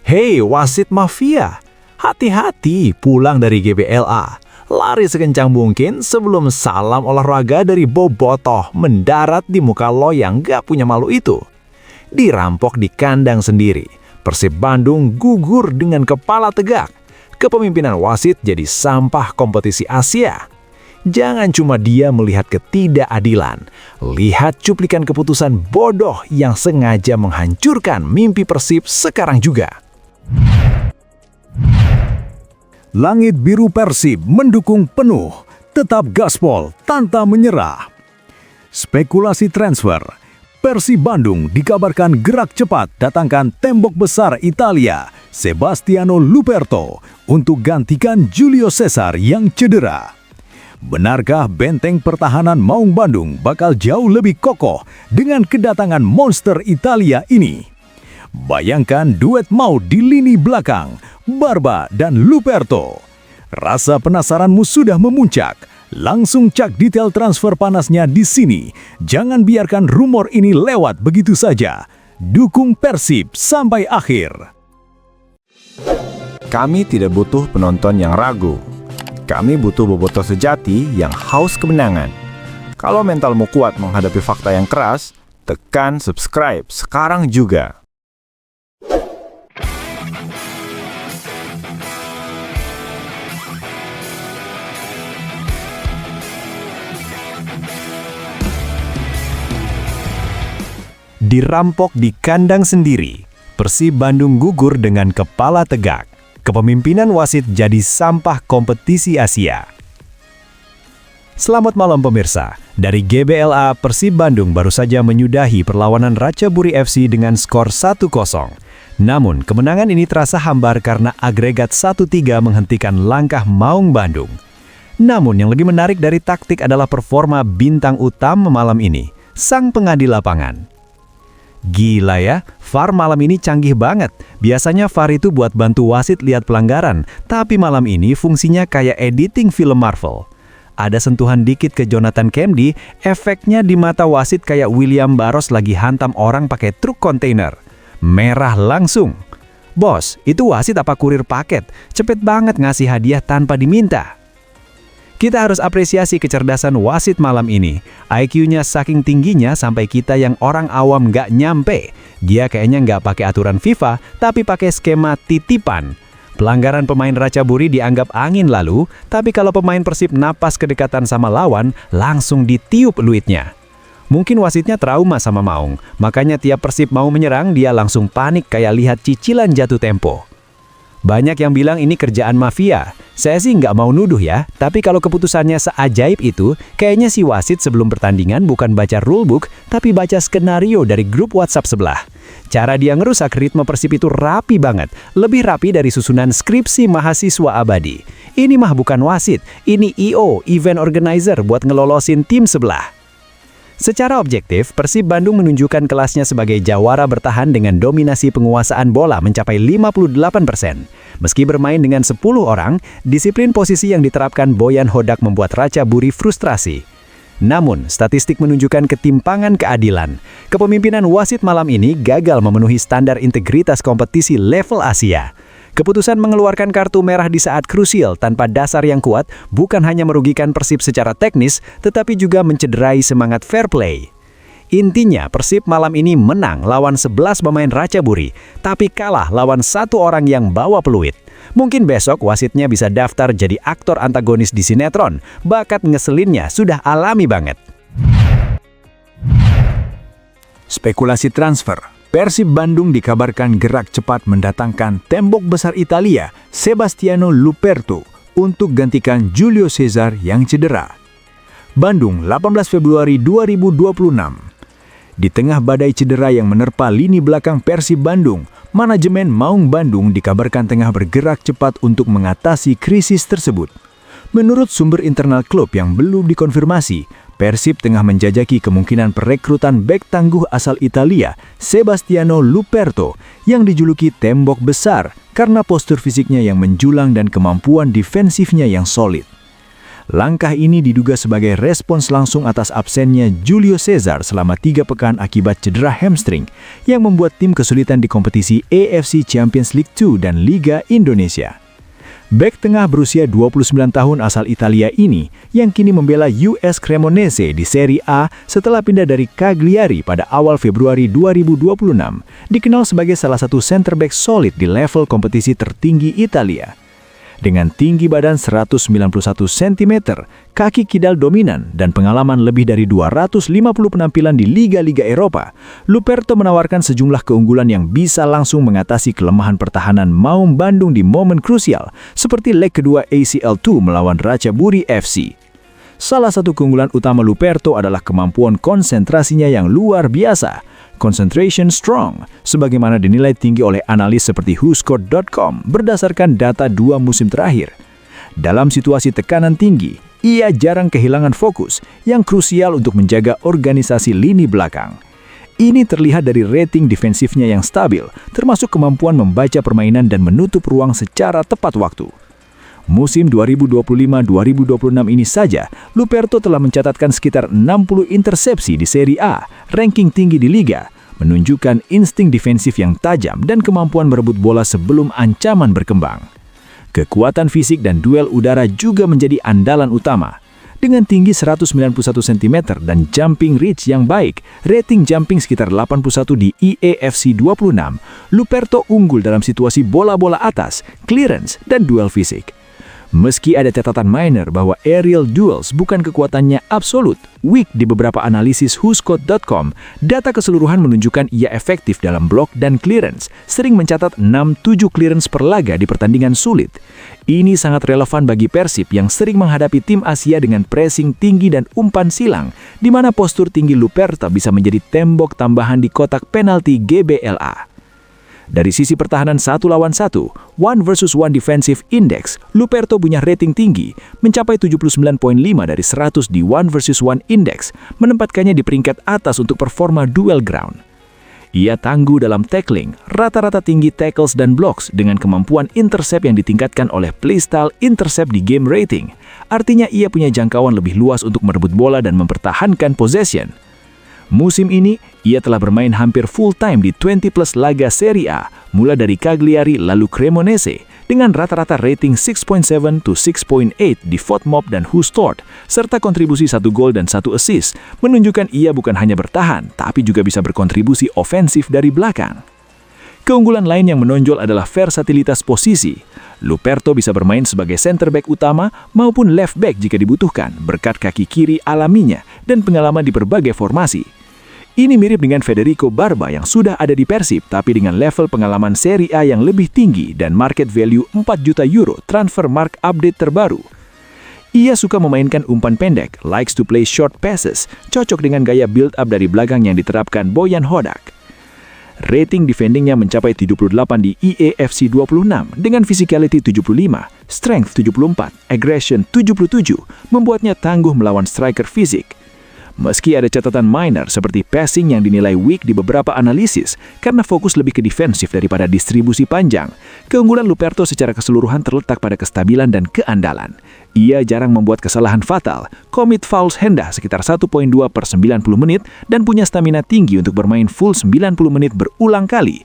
Hei wasit mafia, hati-hati pulang dari GBLA. Lari sekencang mungkin sebelum salam olahraga dari bobotoh mendarat di muka lo yang gak punya malu itu. Dirampok di kandang sendiri, Persib Bandung gugur dengan kepala tegak. Kepemimpinan wasit jadi sampah kompetisi Asia. Jangan cuma dia melihat ketidakadilan, lihat cuplikan keputusan bodoh yang sengaja menghancurkan mimpi Persib sekarang juga. Langit biru Persib mendukung penuh, tetap gaspol tanpa menyerah. Spekulasi transfer, Persib Bandung dikabarkan gerak cepat datangkan tembok besar Italia, Sebastiano Luperto, untuk gantikan Julio Cesar yang cedera. Benarkah benteng pertahanan Maung Bandung bakal jauh lebih kokoh dengan kedatangan monster Italia ini? Bayangkan duet maut di lini belakang, Barba dan Luperto. Rasa penasaranmu sudah memuncak. Langsung cek detail transfer panasnya di sini. Jangan biarkan rumor ini lewat begitu saja. Dukung Persib sampai akhir. Kami tidak butuh penonton yang ragu. Kami butuh bobotoh sejati yang haus kemenangan. Kalau mentalmu kuat menghadapi fakta yang keras, tekan subscribe sekarang juga. Dirampok di kandang sendiri, Persib Bandung gugur dengan kepala tegak. Kepemimpinan wasit jadi sampah kompetisi Asia. Selamat malam pemirsa. Dari GBLA, Persib Bandung baru saja menyudahi perlawanan Ratchaburi FC dengan skor 1-0. Namun, kemenangan ini terasa hambar karena agregat 1-3 menghentikan langkah Maung Bandung. Namun, yang lebih menarik dari taktik adalah performa bintang utama malam ini, sang pengadil lapangan. Gila ya, VAR malam ini canggih banget. Biasanya VAR itu buat bantu wasit lihat pelanggaran, tapi malam ini fungsinya kayak editing film Marvel. Ada sentuhan dikit ke Jonathan Kemdy, efeknya di mata wasit kayak William Barros lagi hantam orang pakai truk kontainer. Merah langsung. Bos, itu wasit apa kurir paket? Cepet banget ngasih hadiah tanpa diminta. Kita harus apresiasi kecerdasan wasit malam ini. IQ-nya saking tingginya sampai kita yang orang awam nggak nyampe. Dia kayaknya nggak pakai aturan FIFA, tapi pakai skema titipan. Pelanggaran pemain Ratchaburi dianggap angin lalu, tapi kalau pemain Persib napas kedekatan sama lawan, langsung ditiup luitnya. Mungkin wasitnya trauma sama Maung, makanya tiap Persib mau menyerang, dia langsung panik kayak lihat cicilan jatuh tempo. Banyak yang bilang ini kerjaan mafia. Saya sih nggak mau nuduh ya, tapi kalau keputusannya seajaib itu, kayaknya si wasit sebelum pertandingan bukan baca rulebook, tapi baca skenario dari grup WhatsApp sebelah. Cara dia ngerusak ritme Persib itu rapi banget, lebih rapi dari susunan skripsi mahasiswa abadi. Ini mah bukan wasit, ini EO, event organizer buat ngelolosin tim sebelah. Secara objektif, Persib Bandung menunjukkan kelasnya sebagai jawara bertahan dengan dominasi penguasaan bola mencapai 58%. Meski bermain dengan 10 orang, disiplin posisi yang diterapkan Boyan Hodak membuat Ratchaburi frustrasi. Namun, statistik menunjukkan ketimpangan keadilan. Kepemimpinan wasit malam ini gagal memenuhi standar integritas kompetisi level Asia. Keputusan mengeluarkan kartu merah di saat krusial tanpa dasar yang kuat bukan hanya merugikan Persib secara teknis, tetapi juga mencederai semangat fair play. Intinya, Persib malam ini menang lawan 11 pemain Ratchaburi, tapi kalah lawan satu orang yang bawa peluit. Mungkin besok wasitnya bisa daftar jadi aktor antagonis di sinetron, bakat ngeselinnya sudah alami banget. Spekulasi transfer, Persib Bandung dikabarkan gerak cepat mendatangkan tembok besar Italia, Sebastiano Luperto, untuk gantikan Julio Cesar yang cedera. Bandung, 18 Februari 2026. Di tengah badai cedera yang menerpa lini belakang Persib Bandung, manajemen Maung Bandung dikabarkan tengah bergerak cepat untuk mengatasi krisis tersebut. Menurut sumber internal klub yang belum dikonfirmasi, Persib tengah menjajaki kemungkinan perekrutan bek tangguh asal Italia, Sebastiano Luperto, yang dijuluki tembok besar karena postur fisiknya yang menjulang dan kemampuan defensifnya yang solid. Langkah ini diduga sebagai respons langsung atas absennya Julio Cesar selama 3 pekan akibat cedera hamstring yang membuat tim kesulitan di kompetisi AFC Champions League 2 dan Liga Indonesia. Bek tengah berusia 29 tahun asal Italia ini yang kini membela US Cremonese di Serie A setelah pindah dari Cagliari pada awal Februari 2026, dikenal sebagai salah satu center back solid di level kompetisi tertinggi Italia. Dengan tinggi badan 191 cm, kaki kidal dominan, dan pengalaman lebih dari 250 penampilan di liga-liga Eropa, Luperto menawarkan sejumlah keunggulan yang bisa langsung mengatasi kelemahan pertahanan Maung Bandung di momen krusial, seperti leg kedua ACL2 melawan Ratchaburi FC. Salah satu keunggulan utama Luperto adalah kemampuan konsentrasinya yang luar biasa. Concentration strong, sebagaimana dinilai tinggi oleh analis seperti WhoScored.com berdasarkan data 2 musim terakhir. Dalam situasi tekanan tinggi, ia jarang kehilangan fokus yang krusial untuk menjaga organisasi lini belakang. Ini terlihat dari rating defensifnya yang stabil, termasuk kemampuan membaca permainan dan menutup ruang secara tepat waktu. Musim 2025-2026 ini saja, Luperto telah mencatatkan sekitar 60 intersepsi di Serie A, ranking tinggi di Liga, menunjukkan insting defensif yang tajam dan kemampuan merebut bola sebelum ancaman berkembang. Kekuatan fisik dan duel udara juga menjadi andalan utama. Dengan tinggi 191 cm dan jumping reach yang baik, rating jumping sekitar 81 di EAFC 26, Luperto unggul dalam situasi bola-bola atas, clearance, dan duel fisik. Meski ada catatan minor bahwa aerial duels bukan kekuatannya absolut, weak di beberapa analisis WhoScored.com, data keseluruhan menunjukkan ia efektif dalam blok dan clearance, sering mencatat 6-7 clearance per laga di pertandingan sulit. Ini sangat relevan bagi Persib yang sering menghadapi tim Asia dengan pressing tinggi dan umpan silang, di mana postur tinggi Luperto bisa menjadi tembok tambahan di kotak penalti GBLA. Dari sisi pertahanan 1 lawan 1, 1 versus 1 defensive index, Luperto punya rating tinggi, mencapai 79.5 dari 100 di 1 versus 1 index, menempatkannya di peringkat atas untuk performa duel ground. Ia tangguh dalam tackling, rata-rata tinggi tackles dan blocks dengan kemampuan intercept yang ditingkatkan oleh playstyle intercept di game rating. Artinya ia punya jangkauan lebih luas untuk merebut bola dan mempertahankan possession. Musim ini, ia telah bermain hampir full-time di 20+ laga Serie A, mulai dari Cagliari lalu Cremonese, dengan rata-rata rating 6.7 to 6.8 di FOTMOB dan WhoScored, serta kontribusi 1 gol dan 1 assist, menunjukkan ia bukan hanya bertahan, tapi juga bisa berkontribusi ofensif dari belakang. Keunggulan lain yang menonjol adalah versatilitas posisi. Luperto bisa bermain sebagai center back utama maupun left back jika dibutuhkan, berkat kaki kiri alaminya dan pengalaman di berbagai formasi. Ini mirip dengan Federico Barba yang sudah ada di Persib tapi dengan level pengalaman Serie A yang lebih tinggi dan market value 4 juta euro transfer mark update terbaru. Ia suka memainkan umpan pendek, likes to play short passes, cocok dengan gaya build up dari belakang yang diterapkan Bojan Hodak. Rating defendingnya mencapai 78 di EAFC 26 dengan physicality 75, strength 74, aggression 77, membuatnya tangguh melawan striker fisik. Meski ada catatan minor seperti passing yang dinilai weak di beberapa analisis karena fokus lebih ke defensif daripada distribusi panjang, keunggulan Luperto secara keseluruhan terletak pada kestabilan dan keandalan. Ia jarang membuat kesalahan fatal, commit fouls hendah sekitar 1.2 per 90 menit, dan punya stamina tinggi untuk bermain full 90 menit berulang kali.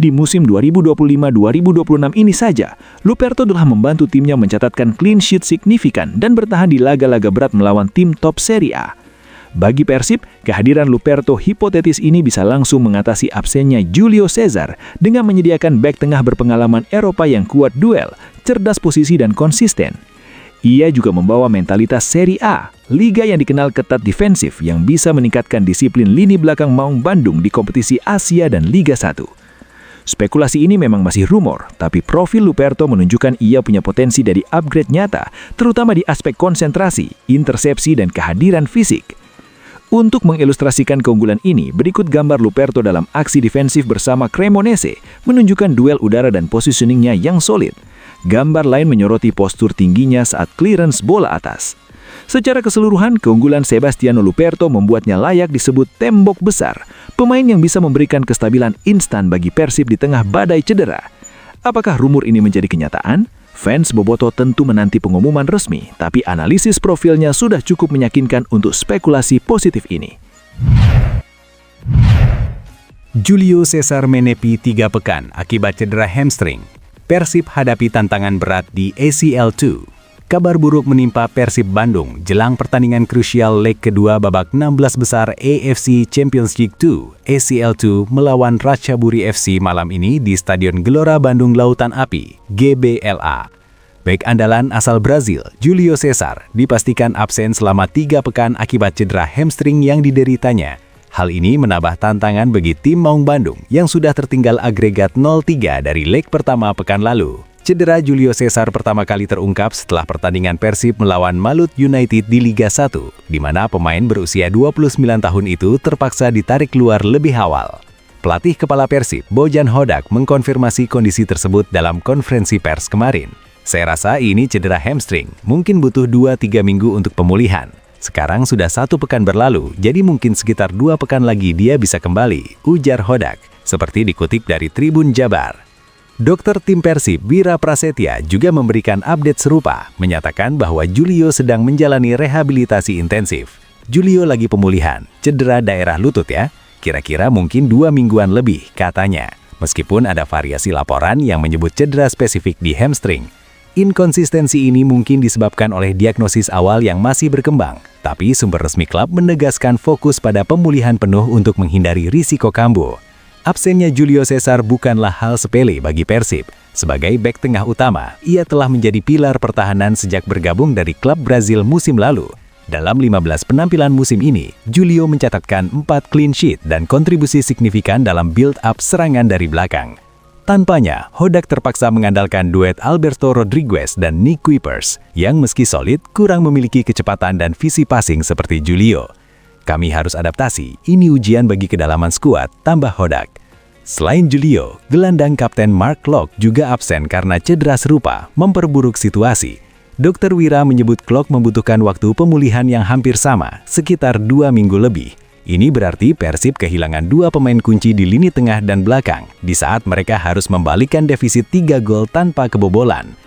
Di musim 2025-2026 ini saja, Luperto telah membantu timnya mencatatkan clean sheet signifikan dan bertahan di laga-laga berat melawan tim top Serie A. Bagi Persib, kehadiran Luperto hipotetis ini bisa langsung mengatasi absennya Julio Cesar dengan menyediakan bek tengah berpengalaman Eropa yang kuat duel, cerdas posisi dan konsisten. Ia juga membawa mentalitas Serie A, liga yang dikenal ketat defensif yang bisa meningkatkan disiplin lini belakang Maung Bandung di kompetisi Asia dan Liga 1. Spekulasi ini memang masih rumor, tapi profil Luperto menunjukkan ia punya potensi dari upgrade nyata, terutama di aspek konsentrasi, intersepsi, dan kehadiran fisik. Untuk mengilustrasikan keunggulan ini, berikut gambar Luperto dalam aksi defensif bersama Cremonese, menunjukkan duel udara dan positioningnya yang solid. Gambar lain menyoroti postur tingginya saat clearance bola atas. Secara keseluruhan, keunggulan Sebastiano Luperto membuatnya layak disebut tembok besar, pemain yang bisa memberikan kestabilan instan bagi Persib di tengah badai cedera. Apakah rumor ini menjadi kenyataan? Fans Boboto tentu menanti pengumuman resmi, tapi analisis profilnya sudah cukup meyakinkan untuk spekulasi positif ini. Julio Cesar menepi 3 pekan akibat cedera hamstring. Persib hadapi tantangan berat di ACL2. Kabar buruk menimpa Persib Bandung jelang pertandingan krusial leg kedua babak 16 besar AFC Champions League 2 ACL2 melawan Ratchaburi FC malam ini di Stadion Gelora Bandung Lautan Api (GBLA). Bek andalan asal Brazil, Julio Cesar, dipastikan absen selama 3 pekan akibat cedera hamstring yang dideritanya. Hal ini menambah tantangan bagi tim Maung Bandung yang sudah tertinggal agregat 0-3 dari leg pertama pekan lalu. Cedera Julio Cesar pertama kali terungkap setelah pertandingan Persib melawan Malut United di Liga 1, di mana pemain berusia 29 tahun itu terpaksa ditarik keluar lebih awal. Pelatih kepala Persib, Bojan Hodak, mengkonfirmasi kondisi tersebut dalam konferensi pers kemarin. Saya rasa ini cedera hamstring, mungkin butuh 2-3 minggu untuk pemulihan. Sekarang sudah 1 pekan berlalu, jadi mungkin sekitar 2 pekan lagi dia bisa kembali, ujar Hodak, seperti dikutip dari Tribun Jabar. Dokter tim Persib, Wira Prasetya, juga memberikan update serupa, menyatakan bahwa Julio sedang menjalani rehabilitasi intensif. Julio lagi pemulihan, cedera daerah lutut ya, kira-kira mungkin 2 mingguan lebih, katanya. Meskipun ada variasi laporan yang menyebut cedera spesifik di hamstring. Inkonsistensi ini mungkin disebabkan oleh diagnosis awal yang masih berkembang, tapi sumber resmi klub menegaskan fokus pada pemulihan penuh untuk menghindari risiko kambuh. Absennya Julio Cesar bukanlah hal sepele bagi Persib. Sebagai bek tengah utama, ia telah menjadi pilar pertahanan sejak bergabung dari klub Brazil musim lalu. Dalam 15 penampilan musim ini, Julio mencatatkan 4 clean sheet dan kontribusi signifikan dalam build-up serangan dari belakang. Tanpanya, Hodak terpaksa mengandalkan duet Alberto Rodriguez dan Nick Kuipers, yang meski solid, kurang memiliki kecepatan dan visi passing seperti Julio. Kami harus adaptasi, ini ujian bagi kedalaman skuad, tambah Hodak. Selain Julio, gelandang kapten Mark Klok juga absen karena cedera serupa, memperburuk situasi. Dr. Wira menyebut Klok membutuhkan waktu pemulihan yang hampir sama, sekitar 2 minggu lebih. Ini berarti Persib kehilangan 2 pemain kunci di lini tengah dan belakang, di saat mereka harus membalikkan defisit 3 gol tanpa kebobolan.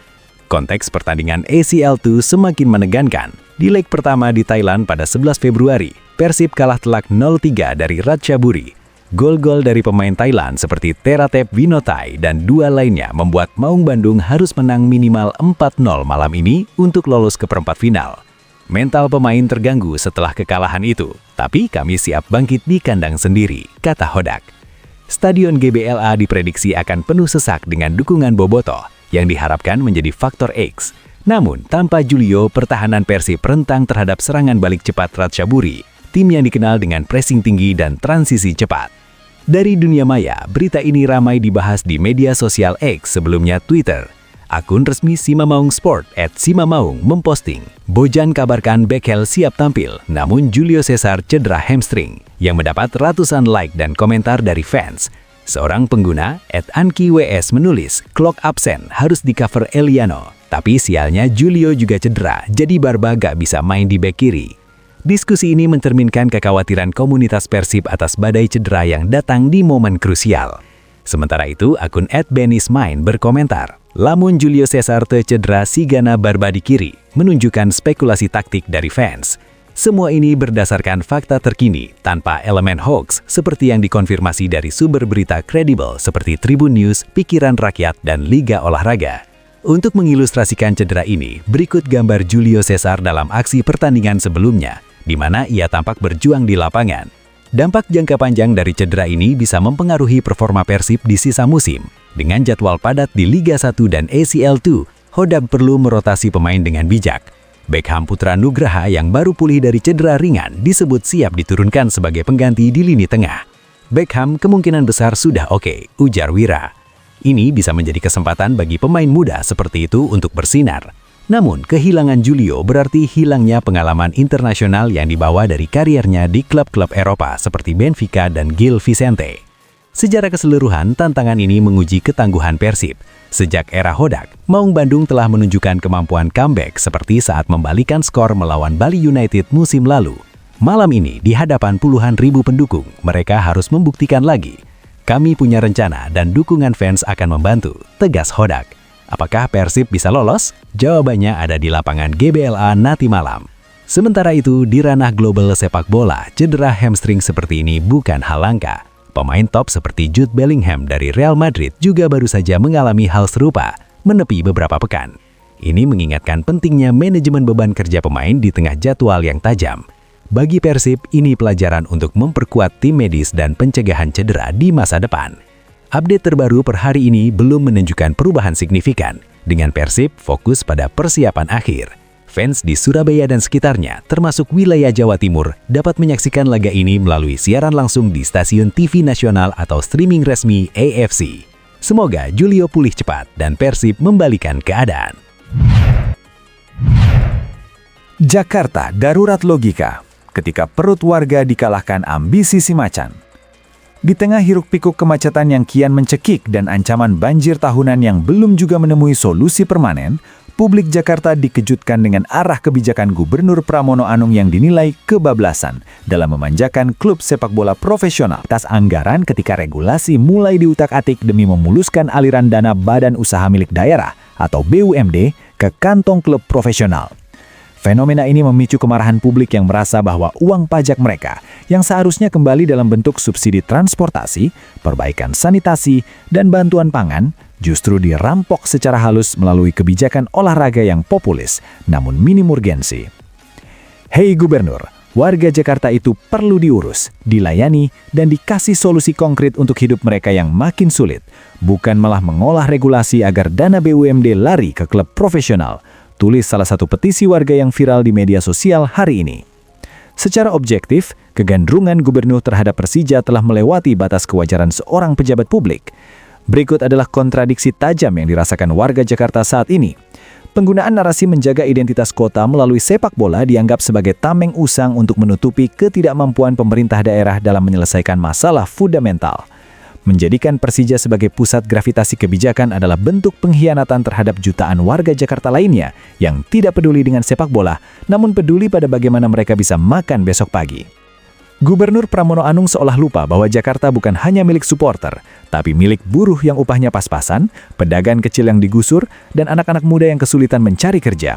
Konteks pertandingan ACL2 semakin menegangkan. Di leg pertama di Thailand pada 11 Februari, Persib kalah telak 0-3 dari Ratchaburi. Gol-gol dari pemain Thailand seperti Teratep Winotai dan 2 lainnya membuat Maung Bandung harus menang minimal 4-0 malam ini untuk lolos ke perempat final. Mental pemain terganggu setelah kekalahan itu, tapi kami siap bangkit di kandang sendiri, kata Hodak. Stadion GBLA diprediksi akan penuh sesak dengan dukungan Boboto, yang diharapkan menjadi faktor X. Namun, tanpa Julio, pertahanan Persib rentang terhadap serangan balik cepat Ratchaburi, tim yang dikenal dengan pressing tinggi dan transisi cepat. Dari dunia maya, berita ini ramai dibahas di media sosial X, sebelumnya Twitter. Akun resmi Simamaung Sport @simamaung memposting, Bojan kabarkan Beckhel siap tampil, namun Julio Cesar cedera hamstring, yang mendapat ratusan like dan komentar dari fans. Seorang pengguna @ankiws menulis, Klok absen harus di cover Eliano, tapi sialnya Julio juga cedera, jadi Barba gak bisa main di bek kiri. Diskusi ini mencerminkan kekhawatiran komunitas Persib atas badai cedera yang datang di momen krusial. Sementara itu, akun @benismain berkomentar, lamun Julio Cesar cedera sigana Barba di kiri, menunjukkan spekulasi taktik dari fans. Semua ini berdasarkan fakta terkini, tanpa elemen hoax, seperti yang dikonfirmasi dari sumber berita kredibel seperti Tribun News, Pikiran Rakyat, dan Liga Olahraga. Untuk mengilustrasikan cedera ini, berikut gambar Julio Cesar dalam aksi pertandingan sebelumnya, di mana ia tampak berjuang di lapangan. Dampak jangka panjang dari cedera ini bisa mempengaruhi performa Persib di sisa musim. Dengan jadwal padat di Liga 1 dan ACL2, Hodak perlu merotasi pemain dengan bijak. Beckham Putra Nugraha yang baru pulih dari cedera ringan disebut siap diturunkan sebagai pengganti di lini tengah. Beckham kemungkinan besar sudah oke, ujar Wira. Ini bisa menjadi kesempatan bagi pemain muda seperti itu untuk bersinar. Namun, kehilangan Julio berarti hilangnya pengalaman internasional yang dibawa dari kariernya di klub-klub Eropa seperti Benfica dan Gil Vicente. Secara keseluruhan, tantangan ini menguji ketangguhan Persib. Sejak era Hodak, Maung Bandung telah menunjukkan kemampuan comeback seperti saat membalikan skor melawan Bali United musim lalu. Malam ini, di hadapan puluhan ribu pendukung, mereka harus membuktikan lagi. Kami punya rencana dan dukungan fans akan membantu, tegas Hodak. Apakah Persib bisa lolos? Jawabannya ada di lapangan GBLA nanti malam. Sementara itu, di ranah global sepak bola, cedera hamstring seperti ini bukan hal langka. Pemain top seperti Jude Bellingham dari Real Madrid juga baru saja mengalami hal serupa, menepi beberapa pekan. Ini mengingatkan pentingnya manajemen beban kerja pemain di tengah jadwal yang tajam. Bagi Persib, ini pelajaran untuk memperkuat tim medis dan pencegahan cedera di masa depan. Update terbaru per hari ini belum menunjukkan perubahan signifikan, dengan Persib fokus pada persiapan akhir. Fans di Surabaya dan sekitarnya, termasuk wilayah Jawa Timur, dapat menyaksikan laga ini melalui siaran langsung di stasiun TV nasional atau streaming resmi AFC. Semoga Julio pulih cepat dan Persib membalikan keadaan. Jakarta darurat logika ketika perut warga dikalahkan ambisi si macan. Di tengah hiruk-pikuk kemacetan yang kian mencekik dan ancaman banjir tahunan yang belum juga menemui solusi permanen, publik Jakarta dikejutkan dengan arah kebijakan Gubernur Pramono Anung yang dinilai kebablasan dalam memanjakan klub sepak bola profesional atas anggaran ketika regulasi mulai diutak-atik demi memuluskan aliran dana badan usaha milik daerah atau BUMD ke kantong klub profesional. Fenomena ini memicu kemarahan publik yang merasa bahwa uang pajak mereka yang seharusnya kembali dalam bentuk subsidi transportasi, perbaikan sanitasi, dan bantuan pangan justru dirampok secara halus melalui kebijakan olahraga yang populis namun minim urgensi. Hei Gubernur, warga Jakarta itu perlu diurus, dilayani, dan dikasih solusi konkret untuk hidup mereka yang makin sulit, bukan malah mengolah regulasi agar dana BUMD lari ke klub profesional. Tulis salah satu petisi warga yang viral di media sosial hari ini. Secara objektif, kegandrungan gubernur terhadap Persija telah melewati batas kewajaran seorang pejabat publik. Berikut adalah kontradiksi tajam yang dirasakan warga Jakarta saat ini. Penggunaan narasi menjaga identitas kota melalui sepak bola dianggap sebagai tameng usang untuk menutupi ketidakmampuan pemerintah daerah dalam menyelesaikan masalah fundamental. Menjadikan Persija sebagai pusat gravitasi kebijakan adalah bentuk pengkhianatan terhadap jutaan warga Jakarta lainnya yang tidak peduli dengan sepak bola, namun peduli pada bagaimana mereka bisa makan besok pagi. Gubernur Pramono Anung seolah lupa bahwa Jakarta bukan hanya milik supporter, tapi milik buruh yang upahnya pas-pasan, pedagang kecil yang digusur, dan anak-anak muda yang kesulitan mencari kerja.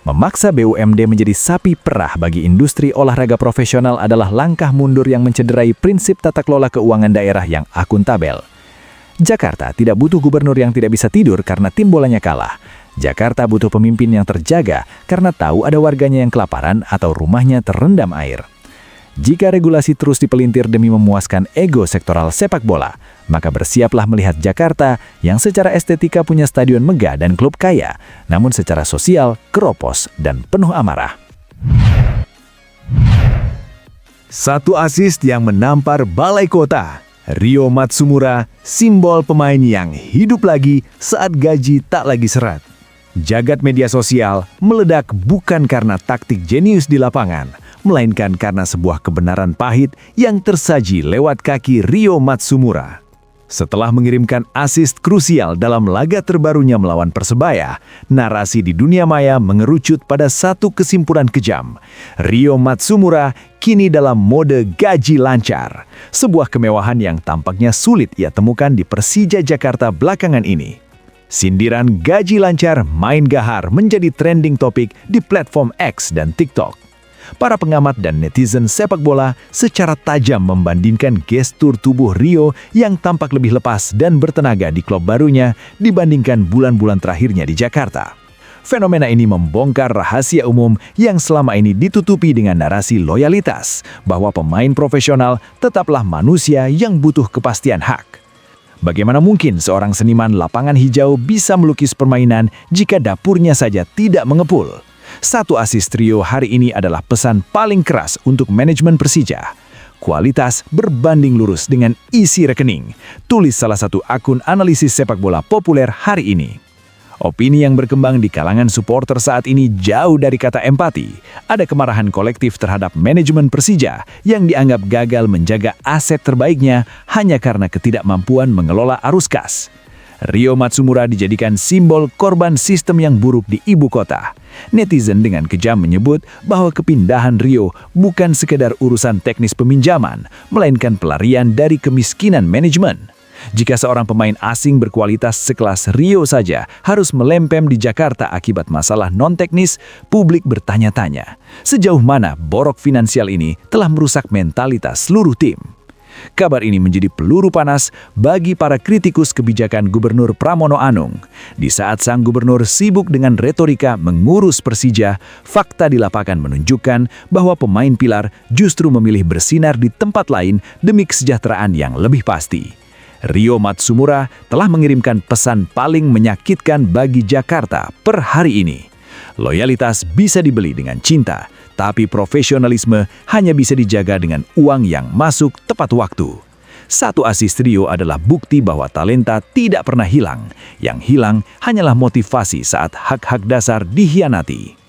Memaksa BUMD menjadi sapi perah bagi industri olahraga profesional adalah langkah mundur yang mencederai prinsip tata kelola keuangan daerah yang akuntabel. Jakarta tidak butuh gubernur yang tidak bisa tidur karena tim bolanya kalah. Jakarta butuh pemimpin yang terjaga karena tahu ada warganya yang kelaparan atau rumahnya terendam air. Jika regulasi terus dipelintir demi memuaskan ego sektoral sepak bola, maka bersiaplah melihat Jakarta yang secara estetika punya stadion megah dan klub kaya, namun secara sosial keropos dan penuh amarah. Satu assist yang menampar balai kota. Rio Matsumura, simbol pemain yang hidup lagi saat gaji tak lagi seret. Jagat media sosial meledak bukan karena taktik jenius di lapangan, melainkan karena sebuah kebenaran pahit yang tersaji lewat kaki Rio Matsumura. Setelah mengirimkan assist krusial dalam laga terbarunya melawan Persebaya, narasi di dunia maya mengerucut pada satu kesimpulan kejam. Rio Matsumura kini dalam mode gaji lancar, sebuah kemewahan yang tampaknya sulit ia temukan di Persija Jakarta belakangan ini. Sindiran gaji lancar main gahar menjadi trending topik di platform X dan TikTok. Para pengamat dan netizen sepak bola secara tajam membandingkan gestur tubuh Rio yang tampak lebih lepas dan bertenaga di klub barunya dibandingkan bulan-bulan terakhirnya di Jakarta. Fenomena ini membongkar rahasia umum yang selama ini ditutupi dengan narasi loyalitas, bahwa pemain profesional tetaplah manusia yang butuh kepastian hak. Bagaimana mungkin seorang seniman lapangan hijau bisa melukis permainan jika dapurnya saja tidak mengepul? Satu assist Rio hari ini adalah pesan paling keras untuk manajemen Persija. Kualitas berbanding lurus dengan isi rekening, tulis salah satu akun analisis sepak bola populer hari ini. Opini yang berkembang di kalangan supporter saat ini jauh dari kata empati. Ada kemarahan kolektif terhadap manajemen Persija yang dianggap gagal menjaga aset terbaiknya hanya karena ketidakmampuan mengelola arus kas. Rio Matsumura dijadikan simbol korban sistem yang buruk di ibu kota. Netizen dengan kejam menyebut bahwa kepindahan Rio bukan sekedar urusan teknis peminjaman, melainkan pelarian dari kemiskinan manajemen. Jika seorang pemain asing berkualitas sekelas Rio saja harus melempem di Jakarta akibat masalah non-teknis, publik bertanya-tanya, sejauh mana borok finansial ini telah merusak mentalitas seluruh tim. Kabar ini menjadi peluru panas bagi para kritikus kebijakan Gubernur Pramono Anung. Di saat sang gubernur sibuk dengan retorika mengurus Persija, fakta di lapangan menunjukkan bahwa pemain pilar justru memilih bersinar di tempat lain demi kesejahteraan yang lebih pasti. Rio Matsumura telah mengirimkan pesan paling menyakitkan bagi Jakarta per hari ini. Loyalitas bisa dibeli dengan cinta, tapi profesionalisme hanya bisa dijaga dengan uang yang masuk tepat waktu. Satu asis Rio adalah bukti bahwa talenta tidak pernah hilang. Yang hilang hanyalah motivasi saat hak-hak dasar dikhianati.